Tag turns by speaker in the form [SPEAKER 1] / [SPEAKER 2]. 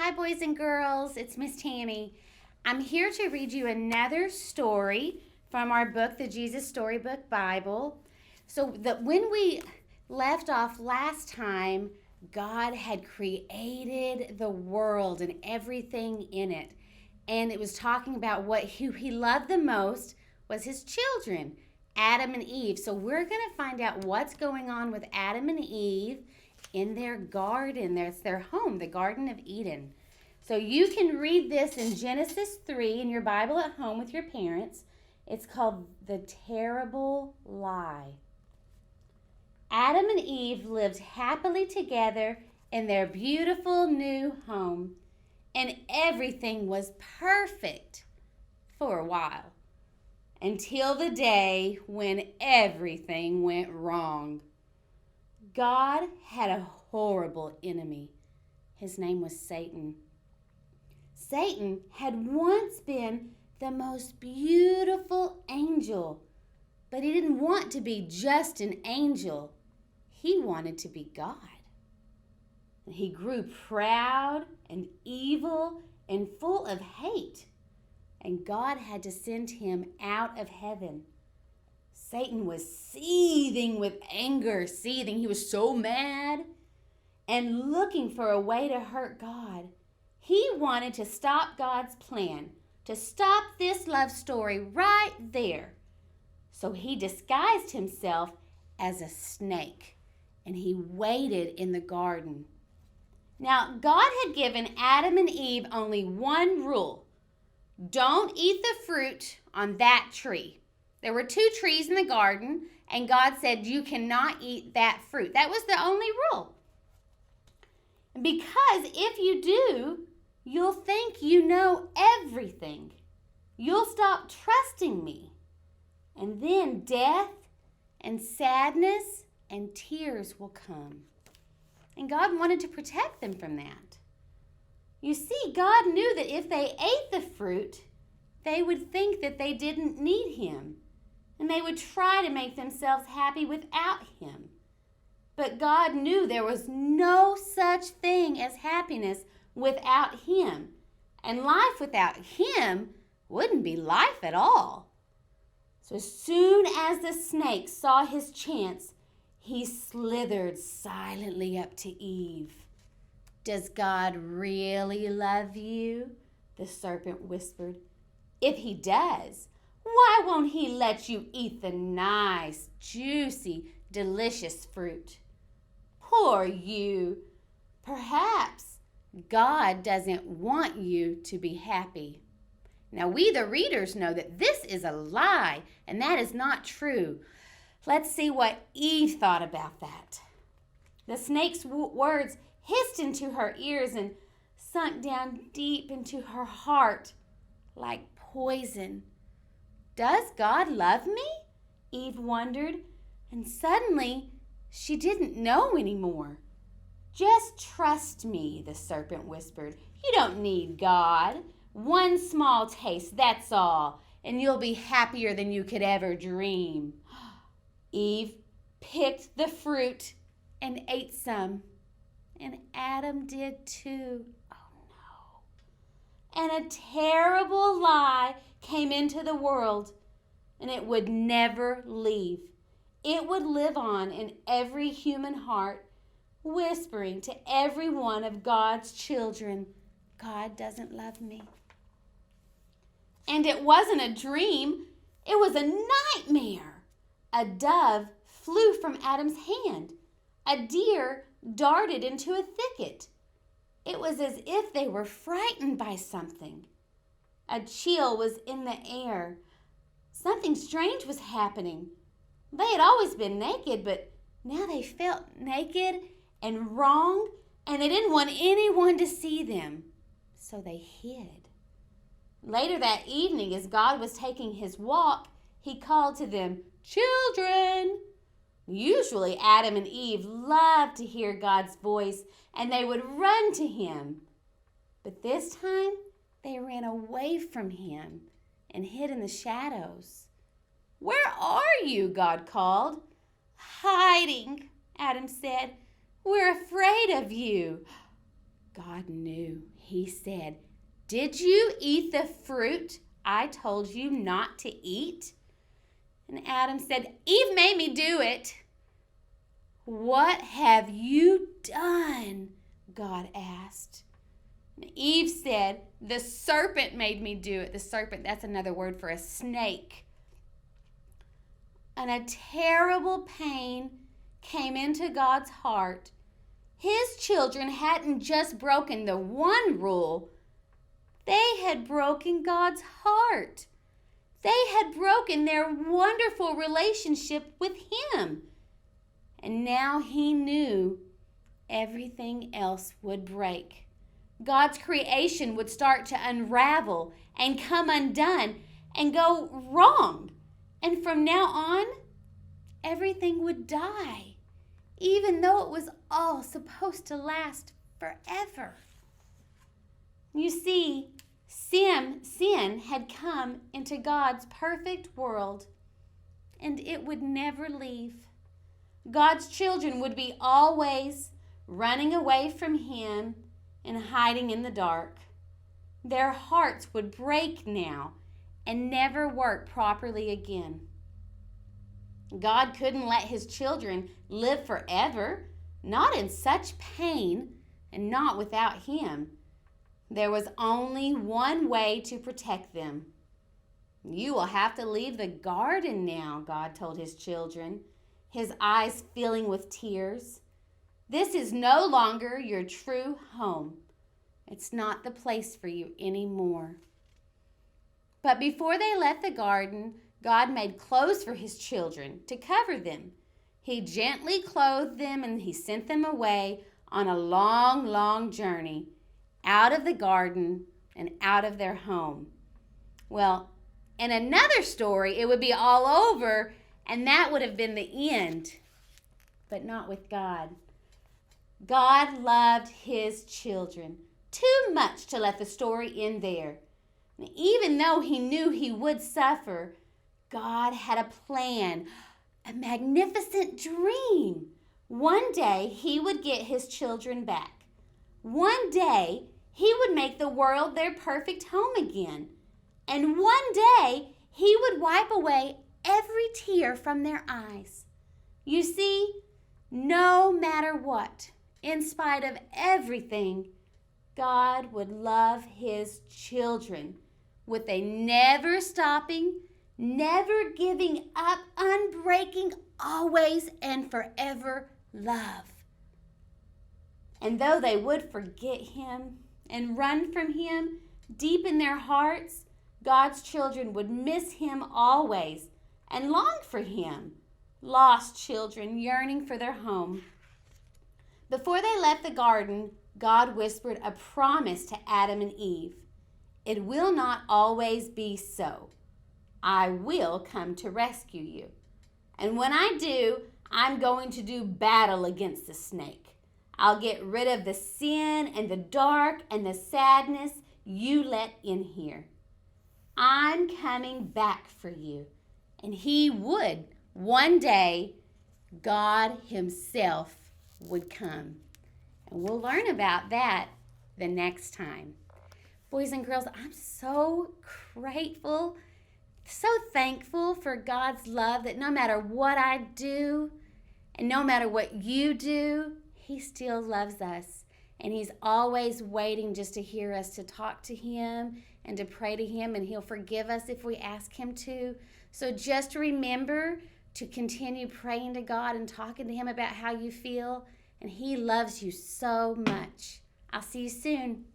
[SPEAKER 1] Hi, boys and girls. It's Miss Tammy. I'm here to read you another story from our book, the Jesus Storybook Bible. When we left off last time, God had created the world and everything in it. And it was talking about who he loved the most was his children, Adam and Eve. So we're going to find out what's going on with Adam and Eve in their garden. There's their home, the Garden of Eden. So you can read this in Genesis 3 in your Bible at home with your parents. It's called The Terrible Lie. Adam and Eve lived happily together in their beautiful new home, and everything was perfect for a while, until the day when everything went wrong. God had a horrible enemy. His name was Satan. Satan had once been the most beautiful angel, but he didn't want to be just an angel. He wanted to be God. And he grew proud and evil and full of hate, and God had to send him out of heaven. Satan was seething with anger, He was so mad and looking for a way to hurt God. He wanted to stop God's plan, to stop this love story right there. So he disguised himself as a snake, and he waited in the garden. Now, God had given Adam and Eve only one rule. Don't eat the fruit on that tree. There were 2 trees in the garden, and God said you cannot eat that fruit. That was the only rule. Because if you do, you'll think you know everything. You'll stop trusting me. And then death and sadness and tears will come. And God wanted to protect them from that. You see, God knew that if they ate the fruit, they would think that they didn't need him, and they would try to make themselves happy without him. But God knew there was no such thing as happiness without him, and life without him wouldn't be life at all. So as soon as the snake saw his chance, he slithered silently up to Eve. "Does God really love you?" the serpent whispered. "If he does, why won't he let you eat the nice, juicy, delicious fruit? Poor you. Perhaps God doesn't want you to be happy." Now, we, the readers, know that this is a lie, and that is not true. Let's see what Eve thought about that. The snake's words hissed into her ears and sunk down deep into her heart like poison. "Does God love me?" Eve wondered, and suddenly she didn't know anymore. "Just trust me," the serpent whispered. "You don't need God. One small taste, that's all, and you'll be happier than you could ever dream." Eve picked the fruit and ate some, and Adam did too. Oh no. And a terrible lie came into the world, and it would never leave. It would live on in every human heart, whispering to every one of God's children, "God doesn't love me." And it wasn't a dream, it was a nightmare. A dove flew from Adam's hand. A deer darted into a thicket. It was as if they were frightened by something. A chill was in the air. Something strange was happening. They had always been naked, but now they felt naked and wrong, and they didn't want anyone to see them, so they hid. Later that evening, as God was taking his walk, he called to them, "Children." Usually, Adam and Eve loved to hear God's voice, and they would run to him. But this time, they ran away from him and hid in the shadows. "Where are you?" God called. "Hiding," Adam said. "We're afraid of you." God knew. He said, "Did you eat the fruit I told you not to eat?" And Adam said, "Eve made me do it." "What have you done?" God asked. And Eve said, "The serpent made me do it." The serpent, that's another word for a snake. And a terrible pain came into God's heart. His children hadn't just broken the one rule, they had broken God's heart. They had broken their wonderful relationship with Him. And now He knew everything else would break. God's creation would start to unravel and come undone and go wrong. And from now on, everything would die, even though it was all supposed to last forever. You see, sin had come into God's perfect world, and it would never leave. God's children would be always running away from Him and hiding in the dark. Their hearts would break now and never work properly again. God couldn't let His children live forever, not in such pain and not without Him. There was only one way to protect them. "You will have to leave the garden now," God told His children, His eyes filling with tears. "This is no longer your true home. It's not the place for you anymore." But before they left the garden, God made clothes for His children to cover them. He gently clothed them and He sent them away on a long, long journey out of the garden and out of their home. Well, in another story, it would be all over, and that would have been the end. But not with God. God loved His children too much to let the story end there. And even though He knew He would suffer, God had a plan, a magnificent dream. One day He would get His children back. One day He would make the world their perfect home again. And one day He would wipe away every tear from their eyes. You see, no matter what, in spite of everything, God would love His children with a never stopping, never giving up, unbreaking, always and forever love. And though they would forget Him and run from Him, deep in their hearts, God's children would miss Him always and long for Him. Lost children yearning for their home. Before they left the garden, God whispered a promise to Adam and Eve. "It will not always be so. I will come to rescue you. And when I do, I'm going to do battle against the snake. I'll get rid of the sin and the dark and the sadness you let in here. I'm coming back for you." And He would. One day, God Himself would come. And we'll learn about that the next time. Boys and girls, I'm so grateful, so thankful for God's love that no matter what I do and no matter what you do, He still loves us. And He's always waiting just to hear us to talk to Him and to pray to Him, and He'll forgive us if we ask Him to. So just remember to continue praying to God and talking to Him about how you feel. And He loves you so much. I'll see you soon.